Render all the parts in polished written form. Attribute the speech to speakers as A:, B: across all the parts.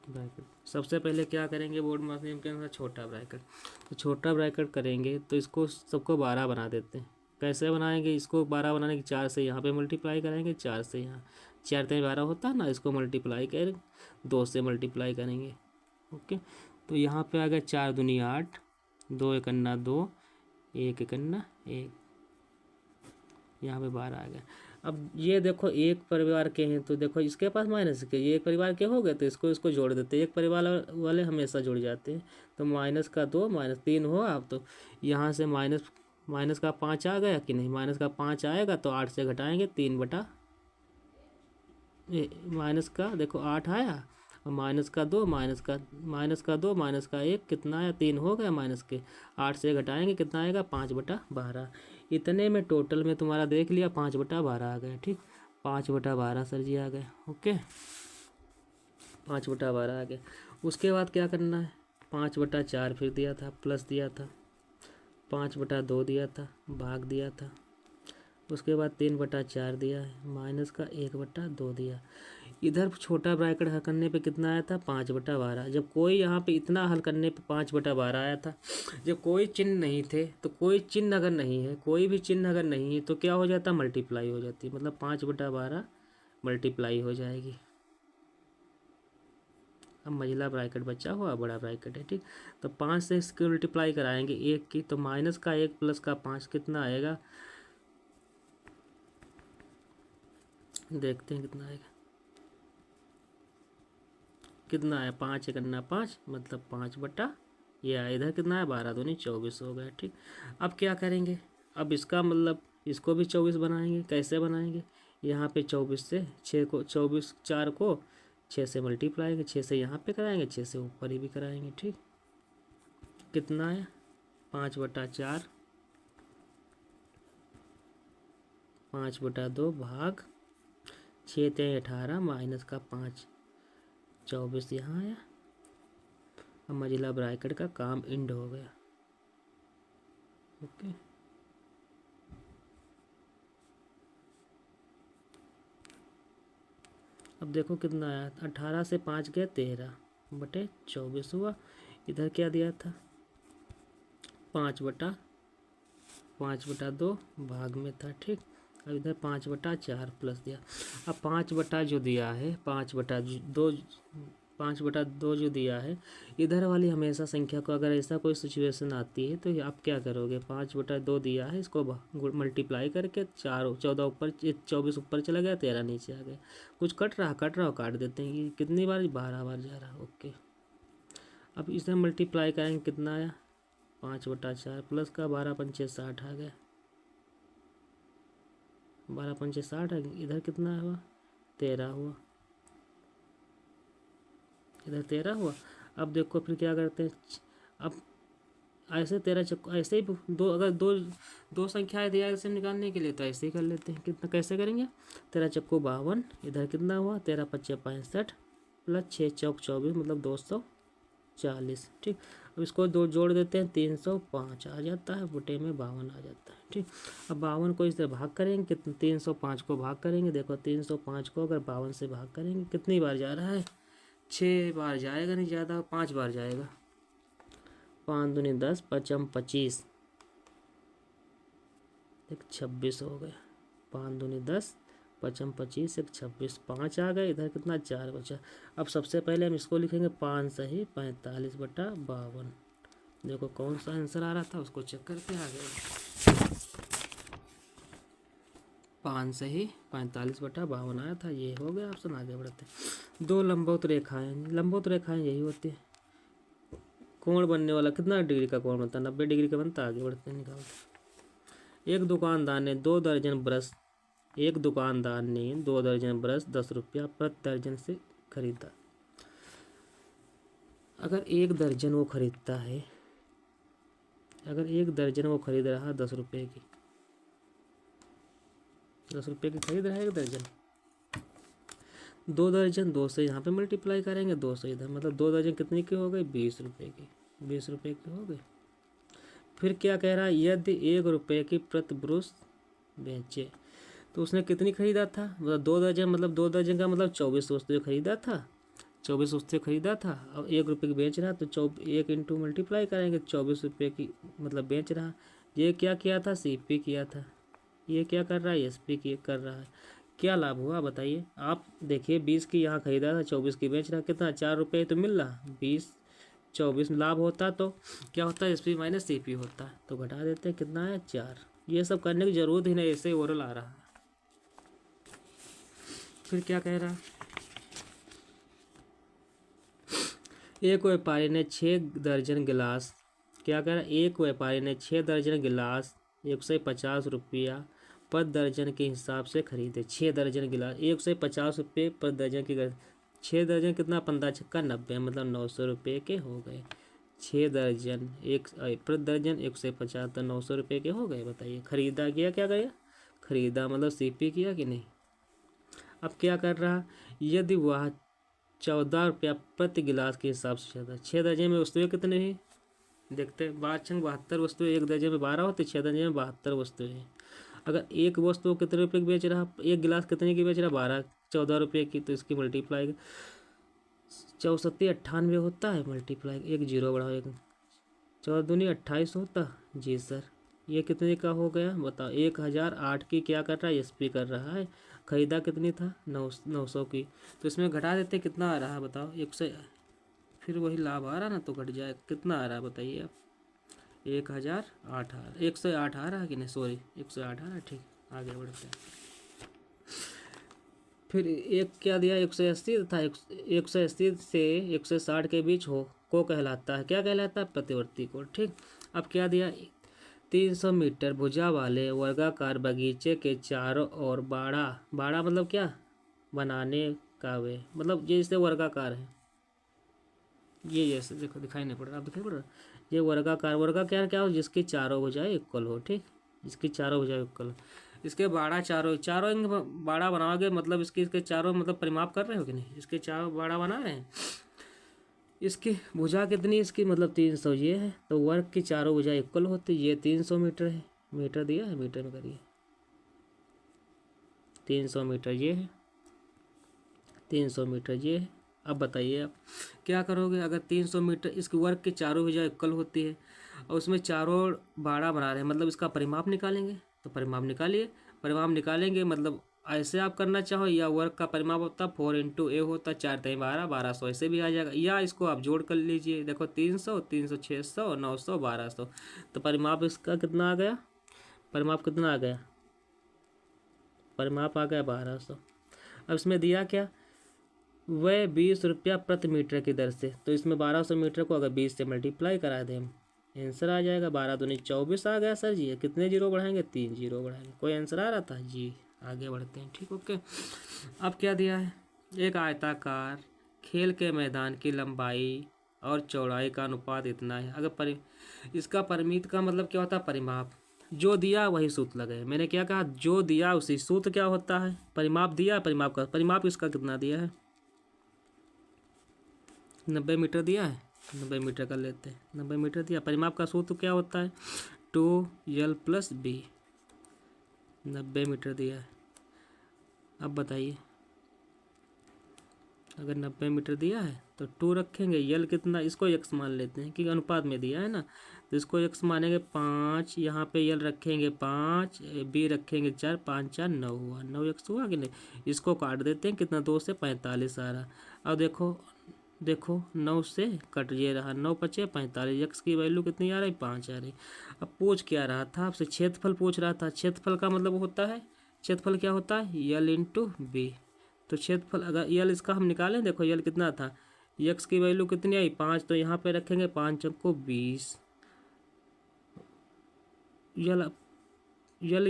A: Bracket. सबसे पहले क्या करेंगे बोर्ड माध्यम के अंदर, छोटा ब्रैकेट। तो छोटा ब्रैकेट करेंगे तो इसको सबको 12 बना देते हैं। कैसे बनाएंगे इसको 12 बनाने की, 4 से यहाँ पे मल्टीप्लाई करेंगे, 4 से यहाँ, 4 3 12 होता है ना, इसको मल्टीप्लाई कर 2 से मल्टीप्लाई करेंगे। ओके, तो यहाँ पे आ गया 4 दूनी 8, 2 एकन्ना 2, 1 एकन्ना 1, यहाँ पे 12 आ गया। अब ये देखो एक परिवार के हैं तो देखो इसके पास माइनस के, ये एक परिवार के हो गए तो इसको जोड़ देते हैं। एक परिवार वाले हमेशा जुड़ जाते हैं। तो माइनस का 2 माइनस 3 हो। आप तो यहाँ से माइनस का 5 आ गया कि नहीं, माइनस का 5 आएगा तो 8 से घटाएंगे 3 बटा माइनस का देखो 8 आया, और माइनस का 2 माइनस का 2 माइनस का 1 कितना आया, 3 हो गया। माइनस के 8 से घटाएंगे कितना आएगा, 5/12। इतने में टोटल में तुम्हारा देख लिया 5/12 आ गया। ठीक, 5/12 सर जी आ गए। ओके, 5/12 आ गया। उसके बाद क्या करना है, 5/4 फिर दिया था, प्लस दिया था, 5/2 दिया था, भाग दिया था। उसके बाद 3/4 दिया है, माइनस का 1/2 दिया। इधर छोटा ब्रैकेट हल करने पे कितना आया था, 5/12। जब कोई यहाँ पे इतना हल करने पे 5/12 आया था, जब कोई चिन्ह नहीं थे, तो कोई चिन्ह अगर नहीं है, कोई भी चिन्ह अगर नहीं है तो क्या हो जाता, मल्टीप्लाई हो जाती, मतलब 5/12 मल्टीप्लाई हो जाएगी। अब मझिला ब्रैकेट बचा हुआ, बड़ा ब्रैकेट है। ठीक, तो 5 से इसकी मल्टीप्लाई कराएंगे 1 की, तो माइनस का 1 प्लस का 5 कितना आएगा, देखते हैं कितना आएगा। कितना है, 5 एकन्ना 5, मतलब 5 ये आया। इधर कितना है, 12 दूनी 24 हो गया। ठीक, अब क्या करेंगे, अब इसका मतलब इसको भी 24 बनाएंगे। कैसे बनाएंगे, यहाँ पे 24 से 6 को 24 4 को 6 से मल्टीप्लाई, 6 से यहाँ पे कराएंगे, 6 से ऊपर ही भी कराएंगे। ठीक, कितना है, 5/4, 5/2 भाग 6 3 18, माइनस का 5, 24 यहाँ आया। अब मझिला ब्रैकेट का काम इंड हो गया। ओके, अब देखो कितना आया, 18 से 5 गया 13/24 हुआ। इधर क्या दिया था, 5/2 भाग में था। ठीक, अब इधर 5/4 प्लस दिया। अब 5 जो दिया है, 5/2 जो दिया है, इधर वाली हमेशा संख्या को अगर ऐसा कोई सिचुएशन आती है तो आप क्या करोगे, 5/2 दिया है, इसको मल्टीप्लाई करके 14 ऊपर 24 ऊपर चला गया, 13 नीचे आ गया। कुछ कट रहा काट देते हैं। ये कितनी बार, 12 बार जा रहा। ओके, अब इसे मल्टीप्लाई करेंगे, कितना आया, 5/4 प्लस का 12 पंचे 60 आ गया, 12 पंचे 60 आ गया। इधर कितना हुआ, 13 हुआ, इधर 13 हुआ। अब देखो फिर क्या करते हैं, अब ऐसे 13 चक्को ऐसे ही दो, अगर दो संख्याएं दिया इसे निकालने के लिए तो ऐसे ही कर लेते हैं। कितना कैसे करेंगे, 13 चक्को 52, इधर कितना हुआ, 13 पच्चे 65 प्लस 6 चौक 24, मतलब 240। ठीक, अब इसको दो जोड़ देते हैं, 305 आ जाता है, बटे में 52 आ जाता है। ठीक, अब 52 को इससे भाग करेंगे, कितने, 305 को भाग करेंगे। देखो 305 को अगर 52 से भाग करेंगे कितनी बार जा रहा है, 6 बार जाएगा, नहीं ज़्यादा, 5 बार जाएगा। 5 दूनी 10, 5 25, एक 26 हो गया। 5 दूनी 10, 5 25, एक 26, 5 आ गए। इधर कितना, 4 बचा। अब सबसे पहले हम इसको लिखेंगे 5 सही 45/52। देखो कौन सा आंसर आ रहा था उसको चेक करके आ गए। 5 सही 45/52 आया था, ये हो गया ऑप्शन। आगे बढ़ते हैं, 2 लंबवत रेखाएं यही होती है। कोण बनने वाला कितना डिग्री का कोण बनता है, 90 डिग्री का बनता है। आगे बढ़ते हैं, निकालते। एक दुकानदार ने 2 दर्जन ब्रश 10 रुपया प्रति दर्जन से खरीदा। अगर एक दर्जन वो खरीद रहा 10 रुपये की, 10 रुपये की खरीद रहा है एक दर्जन। 2 दर्जन 2 से यहाँ पे मल्टीप्लाई करेंगे, 2 से इधर, मतलब 2 दर्जन कितने की हो गई, 20 रुपये की, 20 रुपये की हो गई। फिर क्या कह रहा है, यदि 1 रुपये की प्रति ब्रश बेचे, तो उसने कितनी खरीदा था, मतलब 2 दर्जन, मतलब 2 दर्जन का मतलब 24 दोस्तों जो खरीदा था, 24 उससे ख़रीदा था और 1 रुपये की बेच रहा, तो 1 इंटू मल्टीप्लाई करेंगे 24 रुपये की मतलब बेच रहा। ये क्या किया था, CP किया था। ये क्या कर रहा है, SP की कर रहा है। क्या लाभ हुआ बताइए आप। देखिए 20 की यहाँ ख़रीदा था, 24 की बेच रहा, कितना 4 रुपये तो मिल रहा। 20 24 लाभ होता तो क्या होता है, SP माइनस CP होता है। तो घटा देते हैं, कितना है 4। ये सब करने की ज़रूरत ही नहीं, ऐसे ही ओरल आ रहा है। फिर क्या कह रहा, एक व्यापारी ने 6 दर्जन गिलास, क्या कह रहा है, एक व्यापारी ने 6 दर्जन गिलास 150 रुपया पर दर्जन के हिसाब से खरीदे। 6 दर्जन गिलास 150 रुपये पर दर्जन की 6 दर्जन कितना, 15 छक्का 90, मतलब 900 रुपये के हो गए। 6 दर्जन एक पर दर्जन 150 तो 900 रुपये के हो गए। बताइए खरीदा किया, क्या गया खरीदा मतलब CP किया कि नहीं। अब क्या कर रहा, यदि वह 14 रुपया प्रति गिलास के हिसाब से ज़्यादा। 6 दर्जन में वस्तुएं कितने हैं, देखते हैं। 72 वस्तुएं, एक दर्जन में 12 होती, 6 दर्जन में 72 वस्तुएं हैं। अगर एक वस्तु कितने रुपये की बेच रहा, एक गिलास कितने की बेच रहा, 14 रुपये की, तो इसकी मल्टीप्लाई 64 98 होता है, मल्टीप्लाई एक जीरो बढ़ाओ, एक 14 दूनी 28 होता। जी सर, ये कितने का हो गया बताओ। 1008 की क्या कर रहा है, SP कर रहा है। खरीदा कितनी था, 900 की, तो इसमें घटा देते कितना आ रहा है बताओ, 100। फिर वही लाभ आ रहा ना, तो घट जाए, कितना आ रहा है बताइए आप। 1008 आ रहा, 108 आ रहा है कि नहीं, सॉरी 108 आ रहा है। ठीक, आगे बढ़ते हैं। फिर एक क्या दिया, 180 तथा 180 से 160 के बीच हो को कहलाता है, क्या कहलाता है, प्रतिवर्ती कोण। ठीक, अब क्या दिया, 300 मीटर भुजा वाले वर्गाकार बगीचे के चारों ओर बाड़ा, बाड़ा मतलब क्या, बनाने का वे, मतलब जैसे वर्गाकार है ये, जैसे देखो दिखाई नहीं पड़ रहा, अब दिखाई पड़ रहा, ये वर्गाकार, वर्गाकार क्या हो, जिसकी चारों भुजाएं इक्वल हो। ठीक, इसकी चारों भुजाएं इक्वल हो, इसके बाड़ा चारों चारों बाड़ा बनाओगे, मतलब इसके चारों मतलब परिमाप कर रहे हो कि नहीं, इसके चारों बाड़ा बना रहे हैं। इसकी भुजा कितनी, इसकी मतलब 300 ये है, तो वर्ग की चारों भुजा इक्वल होती, ये 300 मीटर है, मीटर दिया है, मीटर में करिए, 300 मीटर ये है, 300 मीटर ये है। अब बताइए आप क्या करोगे, अगर 300 मीटर इसके वर्ग की चारों भुजा इक्वल होती है और उसमें चारों बाड़ा बना रहे हैं, मतलब इसका परिमाप निकालेंगे, तो परिमाप निकालिए। परिमाप निकालेंगे मतलब ऐसे आप करना चाहो, या वर्ग का परिमाप होता 4 इंटू ए होता, 4 3 12 1200, ऐसे भी आ जाएगा, या इसको आप जोड़ कर लीजिए। देखो 300 300 600 900 1200, तो परिमाप इसका कितना आ गया, परिमाप कितना आ गया, परिमाप आ गया 1200। अब इसमें दिया क्या, वह 20 रुपया प्रति मीटर की दर से, तो इसमें 1200 मीटर को अगर 20 से मल्टीप्लाई करा दें, आंसर आ जाएगा 12 दूनी 24 आ गया सर जी। कितने जीरो बढ़ाएंगे, 3 जीरो बढ़ाएंगे। कोई आंसर आ रहा था जी, आगे बढ़ते हैं। ठीक, ओके। अब क्या दिया है, एक आयताकार खेल के मैदान की लंबाई और चौड़ाई का अनुपात इतना है। अगर इसका परिमित का मतलब क्या होता है, परिमाप। जो दिया वही सूत्र लगे, मैंने क्या कहा, जो दिया उसी सूत्र क्या होता है, परिमाप दिया, परिमाप का परिमाप इसका कितना दिया है, 90 मीटर दिया है, 90 मीटर का लेते हैं, 90 मीटर दिया। परिमाप का सूत्र क्या होता है, 2L + B, 90 मीटर दिया है। अब बताइए, अगर 90 मीटर दिया है तो 2 रखेंगे, L कितना, इसको x मान लेते हैं क्योंकि अनुपात में दिया है ना, तो इसको x मानेंगे 5, यहाँ पे L रखेंगे 5, B रखेंगे 4, 5 4 9 हुआ, 9x हुआ कि नहीं। इसको काट देते हैं, कितना, 2 से 45 आ रहा। अब देखो 9 से कट ये रहा, 9 5 45, x की वैल्यू कितनी आ रही, 5 आ रही। अब पूछ क्या रहा था आपसे, क्षेत्रफल पूछ रहा था। क्षेत्रफल का मतलब होता है, क्षेत्रफल क्या होता है, L × B। तो क्षेत्रफल अगर L इसका हम निकालें, देखो L कितना था, x की वैल्यू कितनी आई, 5, तो यहाँ पे रखेंगे 5 को 20। L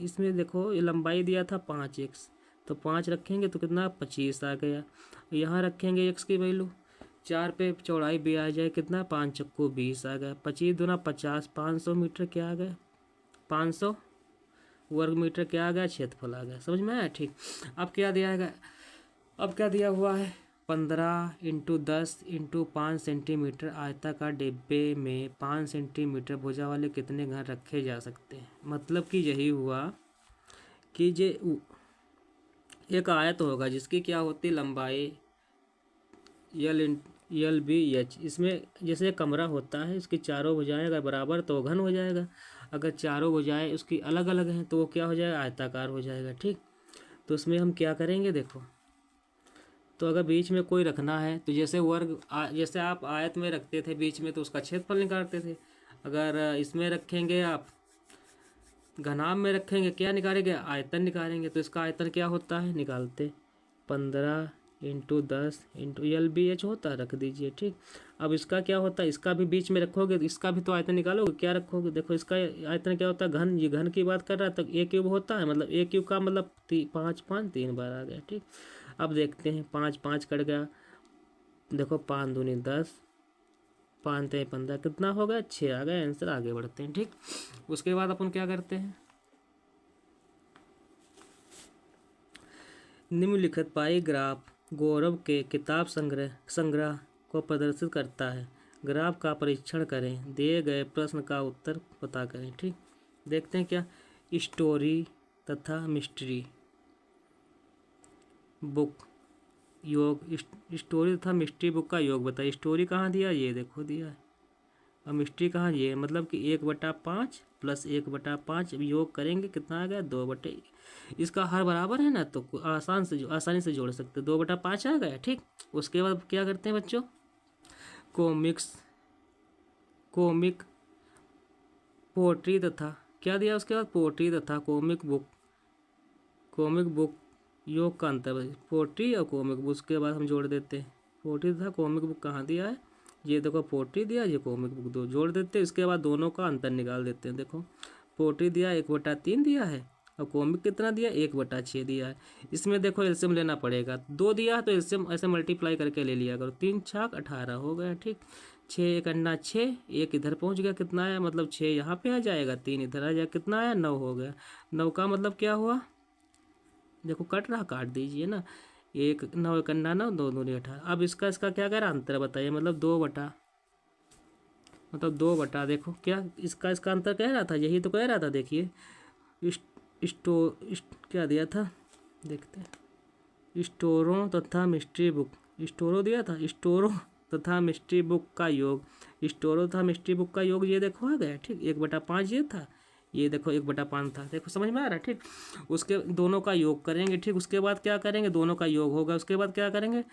A: इसमें देखो लंबाई दिया था 5x, तो 5 रखेंगे तो कितना 25 आ गया। यहाँ रखेंगे x की वैल्यू 4 पे चौड़ाई भी आ जाए, कितना 5 को 20 आ गया। 25 दूना 50, 500 मीटर क्या आ गया, 500 वर्ग मीटर क्या आ गया, क्षेत्रफल आ गया। समझ में आया। ठीक, अब क्या दिया है, अब क्या दिया हुआ है, 15 × 10 × 5 सेंटीमीटर आयताकार डिब्बे में 5 सेंटीमीटर भुजा वाले कितने घन रखे जा सकते हैं। मतलब कि यही हुआ कि एक आयत होगा जिसकी क्या होती, लंबाई यल बी एच। इसमें जैसे कमरा होता है, इसकी चारों भुजाएं अगर बराबर तो घन हो जाएगा, अगर चारों भुजाएं उसकी अलग अलग हैं तो वो क्या हो जाएगा, आयताकार हो जाएगा। ठीक, तो उसमें हम क्या करेंगे देखो, तो अगर बीच में कोई रखना है तो जैसे जैसे आप आयत में रखते थे बीच में तो उसका क्षेत्रफल निकालते थे, अगर इसमें रखेंगे आप घनाभ में रखेंगे क्या निकालेंगे, आयतन निकालेंगे। तो इसका आयतन क्या होता है निकालते, 15 into 10 into L B H होता है, रख दीजिए। ठीक, अब इसका क्या होता है, इसका भी बीच में रखोगे तो इसका भी तो आयतन निकालोगे, क्या रखोगे देखो, इसका आयतन क्या होता है घन, ये घन की बात कर रहा है तो ए क्यूब होता है, मतलब ए क्यूब का मतलब 5 5 3 बार आ गया। ठीक, अब देखते हैं 5 5 कट गया, देखो 5 दूनी 10, 5 3 15, कितना हो गया 6 आ गया आंसर। आगे बढ़ते हैं। ठीक, उसके बाद अपन क्या करते हैं, निम्नलिखित पाई ग्राफ गौरव के किताब संग्रह को प्रदर्शित करता है। ग्राफ का परीक्षण करें, दिए गए प्रश्न का उत्तर पता करें। ठीक, देखते हैं क्या, स्टोरी तथा मिस्ट्री बुक योग, स्टोरी तथा मिस्ट्री बुक का योग बताइए। स्टोरी कहाँ दिया, ये देखो दिया है, और मिस्ट्री कहाँ, ये मतलब कि 1/5 प्लस 1/5 योग करेंगे कितना आ गया 2/, इसका हर बराबर है ना तो आसानी से जोड़ सकते, 2/5 आ गया। ठीक, उसके बाद क्या करते हैं बच्चों, कॉमिक पोट्री तथा क्या दिया उसके बाद, पोट्री तथा कॉमिक बुक योग का अंतर, पोट्री और कॉमिक बुक। उसके बाद हम जोड़ देते हैं, पोट्री तथा कॉमिक बुक कहाँ दिया है, ये देखो पोट्री दिया, ये कॉमिक बुक, दो जोड़ देते हैं। इसके बाद दोनों का अंतर निकाल देते हैं। देखो पोट्री दिया 1/3 दिया है, और कॉमिक कितना दिया 1/6 दिया है। इसमें देखो एलसीएम लेना पड़ेगा, 2 दिया है तो एलसीएम ऐसे मल्टीप्लाई करके ले लिया करो, 3 छाक 18 हो गया। ठीक, 6 1 अन्ना 6, 1 इधर पहुंच गया, कितना आया मतलब 6 यहाँ पे आ जाएगा, 3 इधर आ जाएगा, कितना आया 9 हो गया। 9 का मतलब क्या हुआ, देखो कट रहा, काट दीजिए ना, 1 9 1 अन्ना 9, 2 दूनी 18। अब इसका कह रहा अंतर बताइए, मतलब 2/, देखो क्या इसका अंतर कह रहा था, यही तो कह रहा था। देखिए क्या दिया था, देखते हैं, स्टोरों तथा मिस्ट्री बुक, स्टोरो दिया था, स्टोरों तथा मिस्ट्री बुक का योग, स्टोरो तथा मिस्ट्री बुक का योग ये देखो आ गया। ठीक, 1/5 ये था, ये देखो 1/5 था, देखो समझ में आ रहा है। ठीक, उसके दोनों का योग करेंगे। ठीक, उसके बाद क्या करेंगे, दोनों का योग होगा, उसके बाद क्या करेंगे,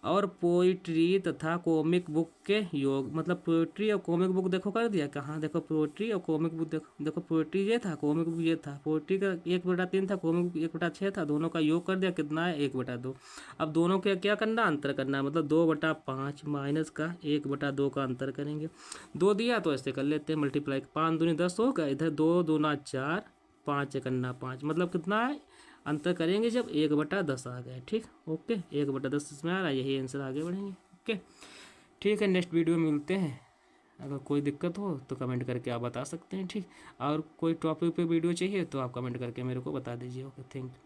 A: और पोइट्री तथा कॉमिक बुक के योग, मतलब पोइट्री और कॉमिक बुक देखो कर दिया कहाँ, देखो पोइट्री और कॉमिक बुक देखो पोइट्री ये था, कॉमिक बुक ये था, पोइट्री का 1/3 था, कॉमिक बुक 1/6 था, दोनों का योग कर दिया, कितना है 1/2। अब दोनों के क्या करना, अंतर करना, मतलब 2/5 माइनस का 1/2 का अंतर करेंगे। 2 दिया तो ऐसे कर लेते हैं मल्टीप्लाई, 5 दूनी 10 होगा, इधर 2 दूना 4, 5 1 अन्ना 5, मतलब कितना है, अंतर करेंगे जब 1/10 आ गए। ठीक, ओके 1/10 इसमें आ रहा है, यही आंसर, आगे बढ़ेंगे। ओके ठीक है, नेक्स्ट वीडियो में मिलते हैं। अगर कोई दिक्कत हो तो कमेंट करके आप बता सकते हैं। ठीक, और कोई टॉपिक पे वीडियो चाहिए तो आप कमेंट करके मेरे को बता दीजिए। Okay, thank you.